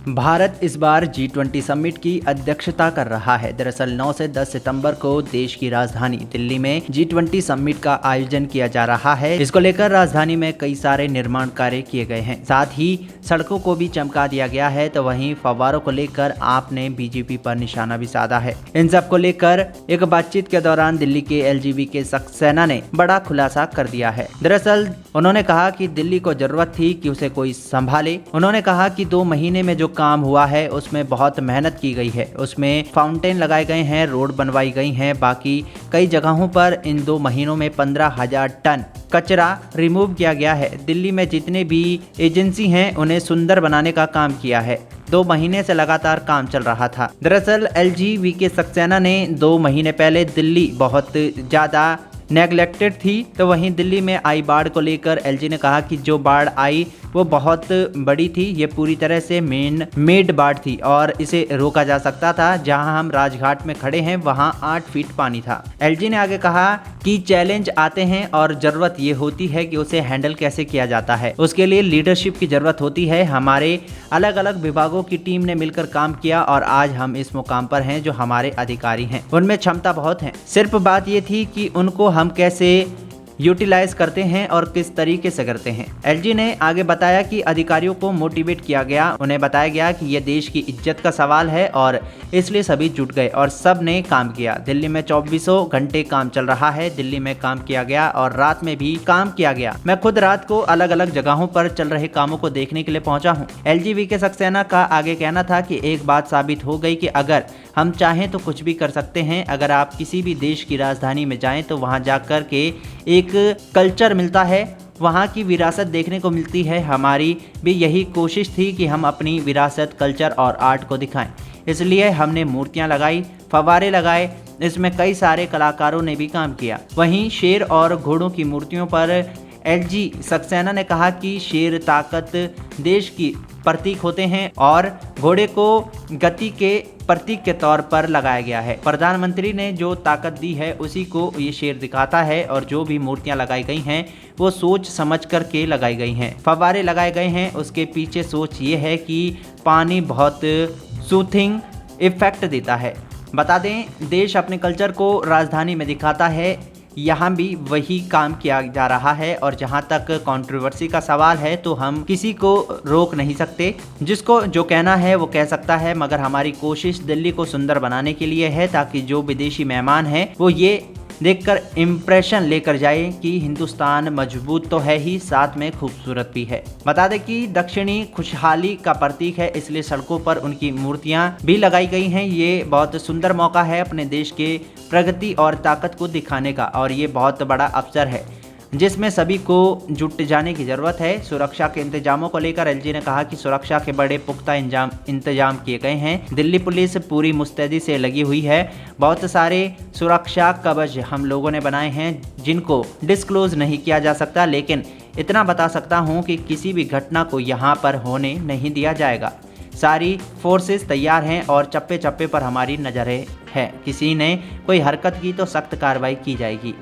भारत इस बार G20 summit की अध्यक्षता कर रहा है। दरअसल 9 से 10 सितंबर को देश की राजधानी दिल्ली में G20 समिट का आयोजन किया जा रहा है। इसको लेकर राजधानी में कई सारे निर्माण कार्य किए गए हैं, साथ ही सड़कों को भी चमका दिया गया है। तो वहीं फव्वारों को लेकर आपने बीजेपी पर निशाना भी साधा है। इन सब को लेकर एक बातचीत के दौरान दिल्ली के LGB के सक्सेना ने बड़ा खुलासा कर दिया है। दरअसल उन्होंने कहा कि दिल्ली को जरूरत थी कि उसे कोई संभाले। उन्होंने कहा कि 2 महीने में जो काम हुआ है उसमें बहुत मेहनत की गई है, उसमें फाउंटेन लगाए गए हैं, रोड बनवाई गई हैं, बाकी कई जगहों पर इन 2 महीनों में 15,000 टन कचरा रिमूव किया गया है। दिल्ली में जितने भी एजेंसी हैं उन्हें सुंदर बनाने का काम किया है। 2 महीने से लगातार काम चल रहा था। दरअसल LGB के सक्सेना ने 2 महीने पहले दिल्ली बहुत ज्यादा नेग्लेक्टेड थी, तो वहीं दिल्ली में आई बाढ़ को लेकर LG ने कहा कि जो बाढ़ आई वो बहुत बड़ी थी, ये पूरी तरह से मेड बाढ़ थी और इसे रोका जा सकता था। जहां हम राजघाट में खड़े हैं वहां 8 फीट पानी था। LG ने आगे कहा कि चैलेंज आते हैं और जरूरत ये होती है कि उसे हैंडल कैसे किया जाता है, उसके लिए लीडरशिप की जरूरत होती है। हमारे अलग अलग विभागों की टीम ने मिलकर काम किया और आज हम इस मुकाम पर हैं। जो हमारे अधिकारी हैं उनमें क्षमता बहुत है, सिर्फ बात ये थी कि उनको हम कैसे यूटिलाइज करते हैं और किस तरीके से करते हैं। LG ने आगे बताया कि अधिकारियों को मोटिवेट किया गया, उन्हें बताया गया कि यह देश की इज्जत का सवाल है और इसलिए सभी जुट गए और सब ने काम किया। दिल्ली में 24 घंटे काम चल रहा है। दिल्ली में काम किया गया और रात में भी काम किया गया। मैं खुद रात को अलग अलग जगहों पर चल रहे कामों को देखने के लिए पहुंचा हूं। LGB के सक्सेना का आगे कहना था कि एक बात साबित हो गई कि अगर हम चाहें तो कुछ भी कर सकते हैं। अगर आप किसी भी देश की राजधानी में जाएं तो वहां जाकर के एक कल्चर मिलता है, वहाँ की विरासत देखने को मिलती है। हमारी भी यही कोशिश थी कि हम अपनी विरासत, कल्चर और आर्ट को दिखाएं। इसलिए हमने मूर्तियाँ लगाई, फव्वारे लगाए, इसमें कई सारे कलाकारों ने भी काम किया। वहीं शेर और घोड़ों की मूर्तियों पर LG सक्सेना ने कहा कि शेर ताकत, देश की प्रतीक होते हैं और घोड़े को गति के प्रतीक के तौर पर लगाया गया है। प्रधानमंत्री ने जो ताकत दी है उसी को ये शेर दिखाता है और जो भी मूर्तियां लगाई गई हैं वो सोच समझ कर के लगाई गई हैं। फव्वारे लगाए गए हैं, उसके पीछे सोच ये है कि पानी बहुत सूथिंग इफेक्ट देता है। बता दें, देश अपने कल्चर को राजधानी में दिखाता है, यहाँ भी वही काम किया जा रहा है। और जहाँ तक कंट्रोवर्सी का सवाल है तो हम किसी को रोक नहीं सकते, जिसको जो कहना है वो कह सकता है, मगर हमारी कोशिश दिल्ली को सुंदर बनाने के लिए है ताकि जो विदेशी मेहमान हैं वो ये देखकर इम्प्रेशन लेकर जाए कि हिंदुस्तान मजबूत तो है ही, साथ में खूबसूरत भी है। बता दें कि दक्षिणी खुशहाली का प्रतीक है, इसलिए सड़कों पर उनकी मूर्तियां भी लगाई गई हैं। ये बहुत सुंदर मौका है अपने देश के प्रगति और ताकत को दिखाने का और ये बहुत बड़ा अवसर है जिसमें सभी को जुट जाने की जरूरत है। सुरक्षा के इंतजामों को लेकर LG ने कहा कि सुरक्षा के बड़े पुख्ता इंतजाम किए गए हैं। दिल्ली पुलिस पूरी मुस्तैदी से लगी हुई है। बहुत सारे सुरक्षा कवच हम लोगों ने बनाए हैं जिनको डिस्क्लोज नहीं किया जा सकता, लेकिन इतना बता सकता हूं कि किसी भी घटना को यहां पर होने नहीं दिया जाएगा। सारी फोर्सेस तैयार हैं और चप्पे चप्पे पर हमारी नजरें हैं। किसी ने कोई हरकत की तो सख्त कार्रवाई की जाएगी।